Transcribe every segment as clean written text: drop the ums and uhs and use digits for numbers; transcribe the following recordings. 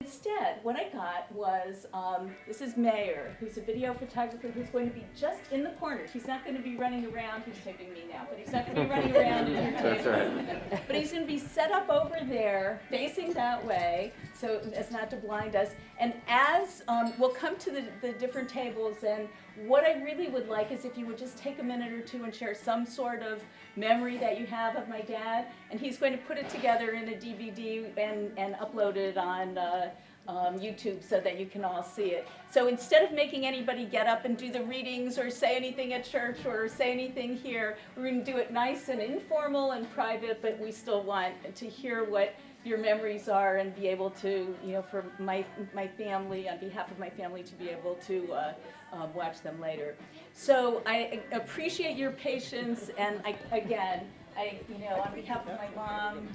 Instead, what I got was, this is Mayor, who's a video photographer who's going to be just in the corner. He's not going to be running around, he's taping me now, but he's not going to be running around. That's right. But he's going to be set up over there, facing that way, so as not to blind us. And as we'll come to the different tables, and what I really would like is if you would just take a minute or two and share some sort of memory that you have of my dad, and he's going to put it together in a DVD and upload it on YouTube so that you can all see it. So instead of making anybody get up and do the readings or say anything at church or say anything here, we're going to do it nice and informal and private, but we still want to hear what your memories are and be able to, for my family, on behalf of my family, to be able to watch them later. So I appreciate your patience, and on behalf of my mom,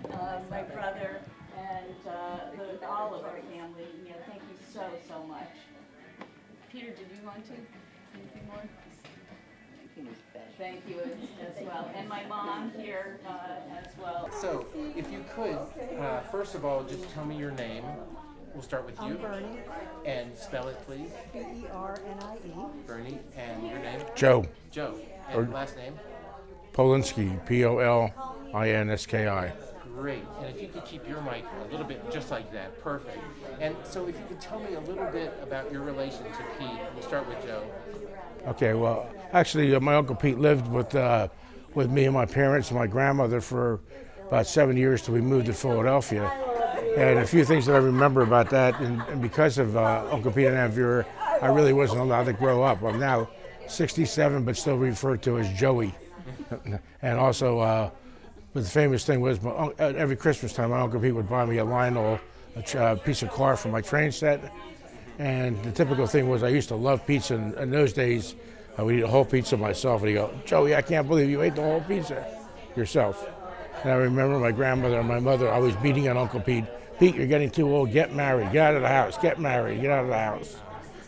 my brother, and all of our family, thank you so much. Peter, did you want to say anything more? Thank you as well, and my mom here as well. So, if you could, first of all, just tell me your name. We'll start with you. I'm Bernie. And spell it, please. B-E-R-N-I-E. Bernie. And your name? Joe Joe. And last name? Polinski, P-O-L-I-N-S-K-I. Great. And if you could keep your mic a little bit just like that, perfect. And so if you could tell me a little bit about your relation to Pete. We'll start with Joe. Okay, well, actually, my Uncle Pete lived with me and my parents and my grandmother for about 7 years till we moved to Philadelphia. And a few things that I remember about that, and because of Uncle Pete and Aunt Vera, I really wasn't allowed to grow up. I'm now 67, but still referred to as Joey. And also, but the famous thing was, every Christmas time, my Uncle Pete would buy me a Lionel, a piece of car for my train set. And the typical thing was I used to love pizza. In those days, I would eat a whole pizza myself. And he'd go, Joey, I can't believe you ate the whole pizza yourself. And I remember my grandmother and my mother always beating on Uncle Pete. Pete, you're getting too old. Get married. Get out of the house. Get married. Get out of the house.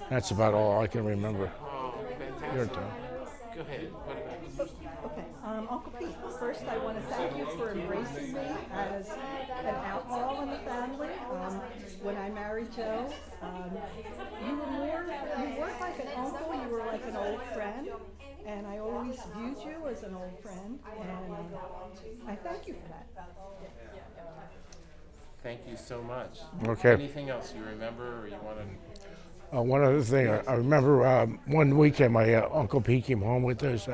That's about all I can remember. Oh, fantastic. Your turn. Go ahead. Okay, Uncle Pete, first I want to thank you for embracing me as an outlaw in the family. When I married Joe, you weren't like an uncle, you were like an old friend. And I always viewed you as an old friend, and I thank you for that. Thank you so much. Okay. Anything else you remember or you want to? One other thing, I remember one weekend my Uncle Pete came home with those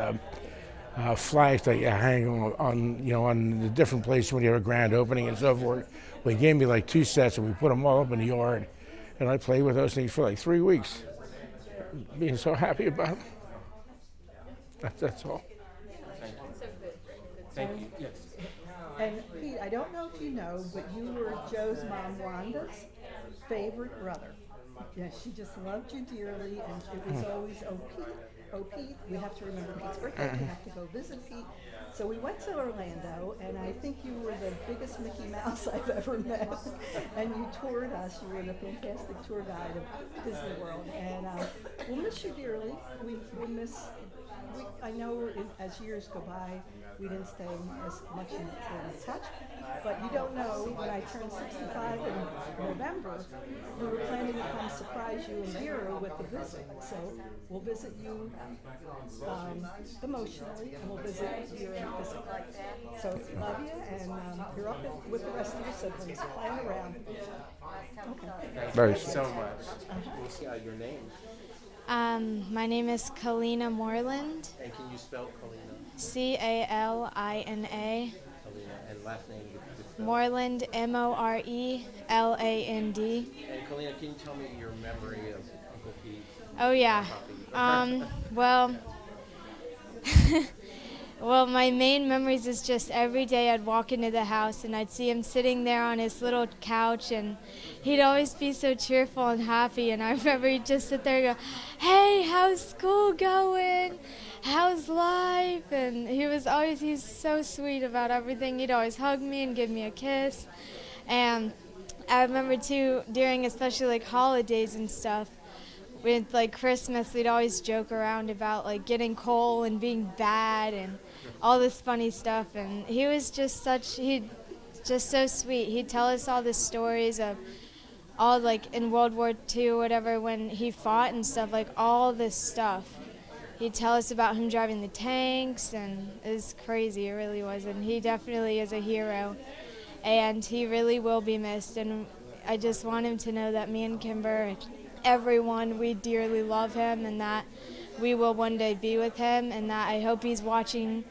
flags that you hang on the different places when you have a grand opening and so forth. Well, he gave me like 2 sets, and we put them all up in the yard, and I played with those things for like 3 weeks, being so happy about them. That's all. Thank you. Thank you. Yes. And Pete, I don't know if you know, but you were Joe's mom, Wanda's favorite brother. Yeah, she just loved you dearly, and it was always, oh Pete, we have to remember Pete's birthday, we have to go visit Pete. So we went to Orlando, and I think you were the biggest Mickey Mouse I've ever met. And you toured us. You were the fantastic tour guide of Disney World, and we'll miss you dearly. We'll miss. I know as years go by, we didn't stay as much in touch, but you don't know, when I turned 65 in November, we were planning to come surprise you in Vera with a visit. So we'll visit you emotionally, and we'll visit you physically. So love you, and you're up with the rest of your siblings. Plan around. Okay. Thank you so much. We'll see your name. My name is Kalina Moreland. And can you spell Kalina? C-A-L-I-N-A. Kalina, and last name? Moreland, M-O-R-E-L-A-N-D. And Kalina, can you tell me your memory of Uncle Pete? Oh yeah. Well, my main memories is just every day I'd walk into the house and I'd see him sitting there on his little couch, and he'd always be so cheerful and happy. And I remember he'd just sit there and go, "Hey, how's school going? How's life?" And he's so sweet about everything. He'd always hug me and give me a kiss. And I remember too, during especially like holidays and stuff, with like Christmas, we'd always joke around about like getting coal and being bad and all this funny stuff. And he's just so sweet. He'd tell us all the stories of all like in World War II, whatever, when he fought and stuff, like all this stuff. He'd tell us about him driving the tanks, and it was crazy, it really was. And he definitely is a hero, and he really will be missed. And I just want him to know that me and Kimber, everyone, we dearly love him, and that we will one day be with him, and that I hope he's watching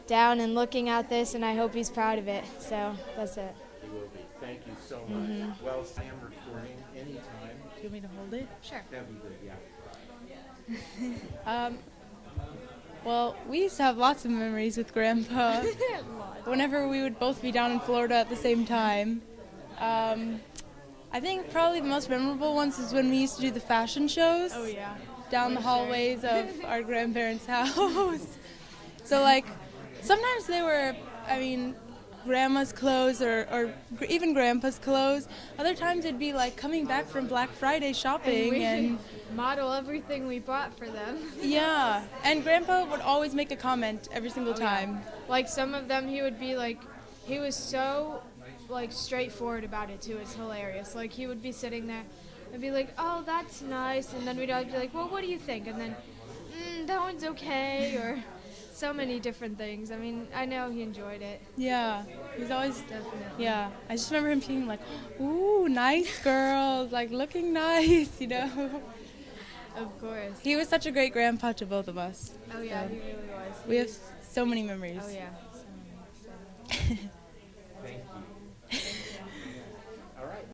down and looking at this, and I hope he's proud of it. So that's it. He will be. Thank you so much. Well, I am recording anytime. Do you want me to hold it? Sure. That'd be good, yeah. Well, we used to have lots of memories with Grandpa. Whenever we would both be down in Florida at the same time. I think probably the most memorable ones is when we used to do the fashion shows. Oh yeah. Down the hallways of our grandparents' house. So like, sometimes they were, Grandma's clothes or even Grandpa's clothes. Other times it'd be like coming back from Black Friday shopping and model everything we bought for them. yeah. And Grandpa would always make a comment every single time. Like some of them, he would be like, he was so like straightforward about it too. It's hilarious. Like he would be sitting there and be like, "Oh, that's nice," and then we'd always be like, "Well, what do you think?" And then, "That one's okay," or so many different things. I mean, I know he enjoyed it. Yeah. He's always Definitely. yeah. I just remember him being like, "Ooh, nice girls, like looking nice," you know. Of course. He was such a great grandpa to both of us. Oh yeah, So, he really was. we have so many memories. Oh yeah. So many.